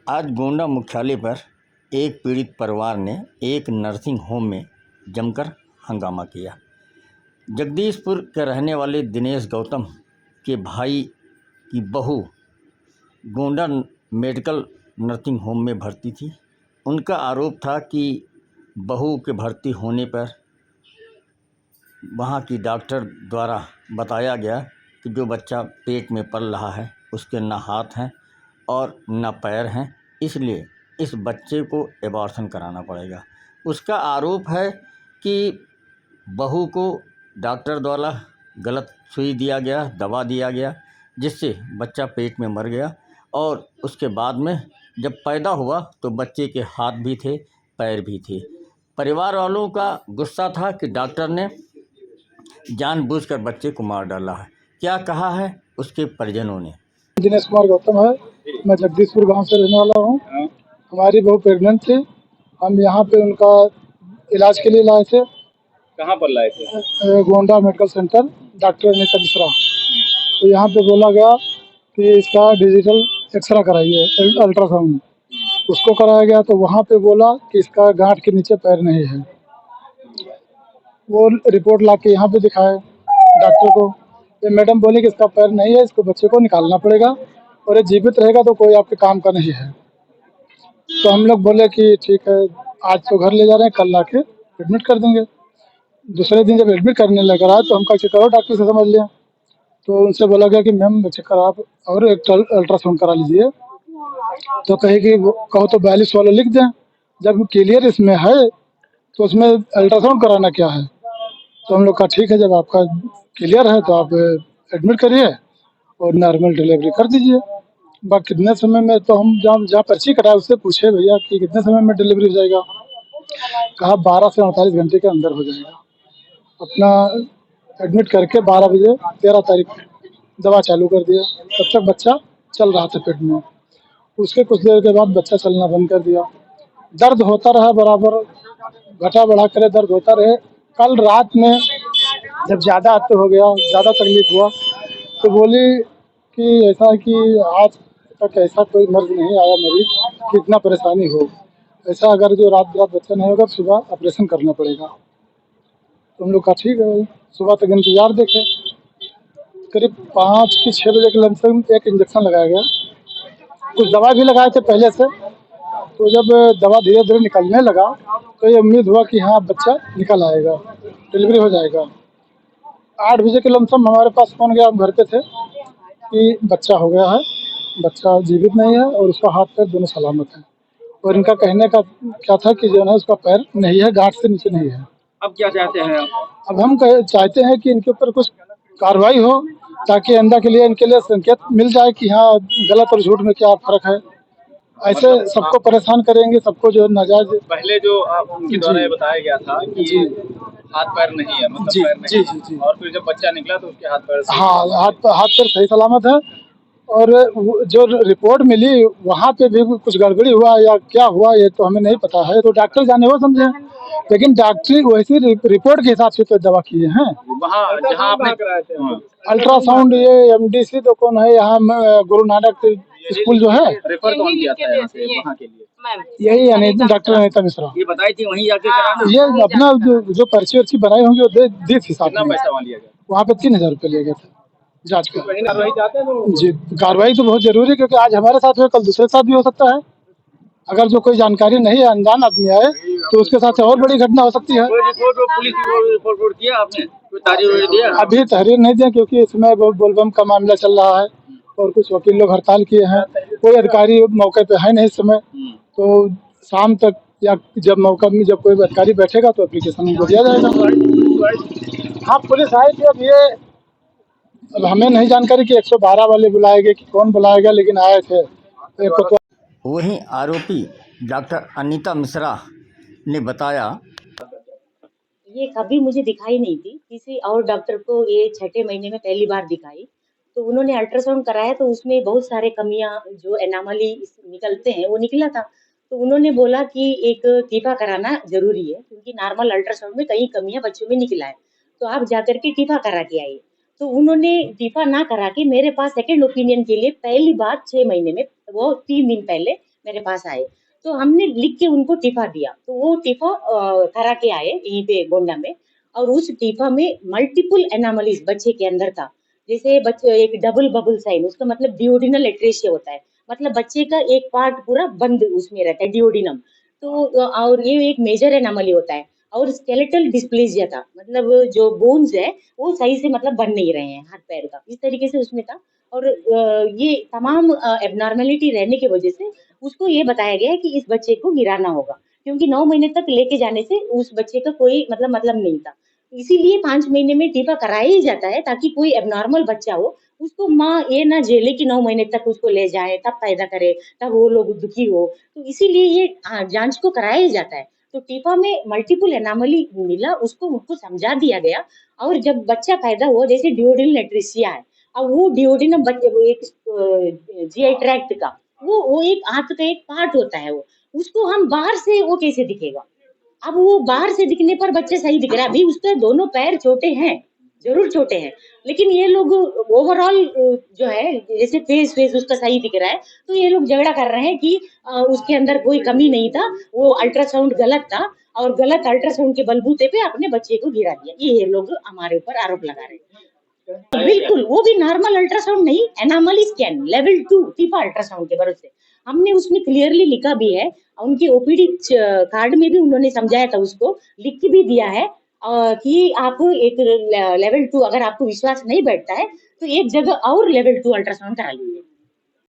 आज गोंडा मुख्यालय पर एक पीड़ित परिवार ने एक नर्सिंग होम में जमकर हंगामा किया। जगदीशपुर के रहने वाले दिनेश गौतम के भाई की बहू गोंडा मेडिकल नर्सिंग होम में भर्ती थी। उनका आरोप था कि बहू के भर्ती होने पर वहाँ की डॉक्टर द्वारा बताया गया कि जो बच्चा पेट में पल रहा है उसके ना हाथ हैं और ना पैर हैं, इसलिए इस बच्चे को एबॉर्शन कराना पड़ेगा। उसका आरोप है कि बहू को डॉक्टर द्वारा गलत सुई दिया गया, दवा दिया गया, जिससे बच्चा पेट में मर गया और उसके बाद में जब पैदा हुआ तो बच्चे के हाथ भी थे, पैर भी थे। परिवार वालों का गुस्सा था कि डॉक्टर ने जानबूझकर बच्चे को मार डाला है। क्या कहा है उसके परिजनों ने? दिनेश कुमार गौतम है, मैं जगदीशपुर गांव से रहने वाला हूं। हमारी बहू प्रेग्नेंट थी। हम यहाँ पे उनका इलाज के लिए लाए थे। कहाँ पर लाए थे? Gonda medical centre, doctor Anita Mishra. तो यहाँ पे बोला गया कि इसका डिजिटल एक्सरे कराइए, अल्ट्रासाउंड। उसको कराया गया तो वहाँ पे बोला कि इसका गांठ के नीचे पैर नहीं है। वो रिपोर्ट ला के यहाँ पे दिखाए डॉक्टर को। ये मैडम बोली कि इसका पैर नहीं है, इसको बच्चे को निकालना पड़ेगा और ये जीवित रहेगा तो कोई आपके काम का नहीं है। तो हम लोग बोले कि ठीक है, आज तो घर ले जा रहे हैं, कल ला के एडमिट कर देंगे। दूसरे दिन जब एडमिट करने लेकर आए तो हम कहा करो डॉक्टर से समझ लिया। तो उनसे बोला गया कि मैम बच्चे का आप और एक अल्ट्रासाउंड करा लीजिए। तो कहे कि कहो तो 42 वाला लिख दें, जब क्लियर इसमें है तो उसमें अल्ट्रासाउंड कराना क्या है। तो हम लोग का ठीक है, जब आपका क्लियर है तो आप एडमिट करिए और नॉर्मल डिलीवरी कर दीजिए। कितने समय में, तो हम जहाँ जहाँ पर्ची कटाए उससे पूछे भैया कि कितने समय में डिलीवरी हो जाएगा। कहा 12 से 48 घंटे के अंदर हो जाएगा। अपना एडमिट करके 12 बजे 13 तारीख दवा चालू कर दिया। तब तक बच्चा चल रहा था पेट में। उसके कुछ देर के बाद बच्चा चलना बंद कर दिया। दर्द होता रहा बराबर, घटा बढ़ा करे दर्द होता रहे। कल रात में जब ज़्यादा हो गया, ज़्यादा तकलीफ हुआ, तो बोली कि ऐसा है कि आज तक ऐसा कोई मर्ज नहीं आया मरीज कि इतना परेशानी हो। ऐसा अगर जो रात रात बच्चा नहीं होगा सुबह ऑपरेशन करना पड़ेगा। तो हम लोग का ठीक है, सुबह तक इंतजार देखे। करीब 5 की 6 बजे के लमसम एक इंजेक्शन लगाया गया। कुछ दवा भी लगाए थे पहले से। तो जब दवा धीरे धीरे निकलने लगा तो ये उम्मीद हुआ कि हाँ बच्चा निकल आएगा, डिलीवरी हो जाएगा। 8 बजे के लमसम हमारे पास फोन गया, हम घर पे थे, कि बच्चा हो गया है, बच्चा जीवित नहीं है और उसका हाथ पैर दोनों सलामत है। और इनका कहने का क्या था कि जो है उसका पैर नहीं है, गांठ से नीचे नहीं है। अब क्या चाहते हैं आप? अब हम चाहते हैं कि इनके ऊपर कुछ कार्रवाई हो, ताकि आइंदा के लिए इनके लिए संकेत मिल जाए कि हाँ गलत और झूठ में क्या फर्क है। ऐसे सबको परेशान करेंगे, सबको जो नाजायज। पहले जो आप उनके द्वारा ये बताया गया था कि हाथ पैर नहीं है, मतलब पैर नहीं है। जी। और फिर जब बच्चा निकला तो उसके हाथ पैर हाँ, हाथ पैर सही सलामत है। और जो रिपोर्ट मिली वहाँ पे भी कुछ गड़बड़ी हुआ या क्या हुआ ये तो हमें नहीं पता है, तो डॉक्टर जाने वो समझे। लेकिन डॉक्टरी वैसी रिपोर्ट के हिसाब से तो दवा किए हैं। वहाँ जहाँ आपने कराए थे अल्ट्रासाउंड ये एमडीसी तो कौन है यहाँ, गुरु नानक स्कूल जो है, रेफर कौन किया था यहाँ से वहाँ के लिए? यही डॉक्टर अनीता मिश्रा। ये बताई थी वहीं जाके कराना। ये अपना जो पर्ची वर्ची बनाई होंगी वो दी थी साथ कितना में। पैसा वहाँ लिया गया? वहाँ पे 3,000 रुपये लिए गए थे जांच का। कार्रवाई चाहते हैं जी, कार्रवाई तो बहुत जरूरी है, क्योंकि आज हमारे साथ हुआ, कल दूसरे के साथ भी हो सकता है। अगर जो कोई जानकारी नहीं है, अनजान आदमी आए तो उसके साथ और बड़ी घटना हो सकती है। पुलिस रिपोर्ट किया आपने? कोई तहरीर दिया? अभी तहरीर नहीं दिया, क्योंकि इसमें बोलबम का मामला चल रहा है और कुछ वकील लोग हड़ताल किए हैं। कोई अधिकारी मौके पे है नहीं इस समय। तो शाम तक या जब मौका में जब कोई अधिकारी बैठेगा तो एप्लीकेशन उनको दिया जाएगा। हाँ, पुलिस आई थी। अब हमें नहीं जानकारी कि 112 वाले बुलाएंगे कि कौन बुलाएगा, लेकिन आए थे। वहीं आरोपी डॉक्टर अनीता मिश्रा ने बताया, ये कभी मुझे दिखाई नहीं थी, किसी और डॉक्टर को ये छठे महीने में पहली बार दिखाई। तो उन्होंने अल्ट्रासाउंड कराया तो उसमें बहुत सारे कमियां जो एनामली निकलते हैं वो निकला था। तो उन्होंने बोला कि एक टीपा कराना जरूरी है, क्योंकि नॉर्मल अल्ट्रासाउंड में कई कमियां बच्चों में निकला है, तो आप जाकर के टीपा करा के आइए। तो उन्होंने टीपा ना करा के मेरे पास सेकेंड ओपिनियन के लिए पहली बार 6 महीने में, वो 3 दिन पहले मेरे पास आए, तो हमने लिख के उनको टिफा दिया, तो वो टिफा करा के आए यहीं पे गोंडा में, और उस टिफा में मल्टीपल एनामलीज बच्चे के अंदर था। जैसे बच्चे एक डबल बबल साइन, उसका मतलब डिओडिनल एट्रेसिया होता है, मतलब बच्चे का एक पार्ट पूरा बंद उसमें रहता है, डिओडिनम। तो और ये एक मेजर एनामली होता है। और स्केलेटल डिस्प्लेजिया था, मतलब जो बोन्स है वो सही से मतलब बन नहीं रहे हैं हाथ पैर का, इस तरीके से उसमें था। और ये तमाम एबनॉर्मेलिटी रहने की वजह से उसको ये बताया गया है कि इस बच्चे को गिराना होगा, क्योंकि 9 महीने तक लेके जाने से उस बच्चे का कोई मतलब नहीं था। इसीलिए 5 महीने में टीका कराया ही जाता है, ताकि कोई एबनॉर्मल बच्चा हो, उसको माँ ये ना झेले कि 9 महीने तक उसको ले जाए, तब पैदा करे, तब वो लोग दुखी हो। तो इसीलिए ये जाँच को कराया ही जाता है। तो टीपा में मल्टीपल एनामली मिला, उसको उनको समझा दिया गया। और जब बच्चा पैदा हुआ, जैसे डिओडिनल एट्रेसिया है, अब वो डिओडिनम बच्चे वो एक जीआई ट्रैक्ट का, वो एक आंत का एक पार्ट होता है वो, उसको हम बाहर से वो कैसे दिखेगा? अब वो बाहर से दिखने पर बच्चे सही दिख रहा है, अभी उसके दोनों पैर छोटे हैं, जरूर छोटे हैं, लेकिन ये लोग ओवरऑल जो है, जैसे फेस फेस उसका सही दिख रहा है, तो ये लोग झगड़ा कर रहे हैं कि उसके अंदर कोई कमी नहीं था, वो अल्ट्रासाउंड गलत था, और गलत अल्ट्रासाउंड के बलबूते पे अपने बच्चे को गिरा दिया, ये लोग हमारे ऊपर आरोप लगा रहे हैं। बिल्कुल, वो भी नॉर्मल अल्ट्रासाउंड नहीं, एनामली स्कैन लेवल 2 टीपा अल्ट्रासाउंड के भरोसे। हमने उसमें क्लियरली लिखा भी है, उनकी ओपीडी कार्ड में भी उन्होंने समझाया था, उसको लिख के भी दिया है कि आप एक लेवल 2, अगर आपको विश्वास नहीं बैठता है तो एक जगह और लेवल 2 अल्ट्रासाउंड करा लीजिए।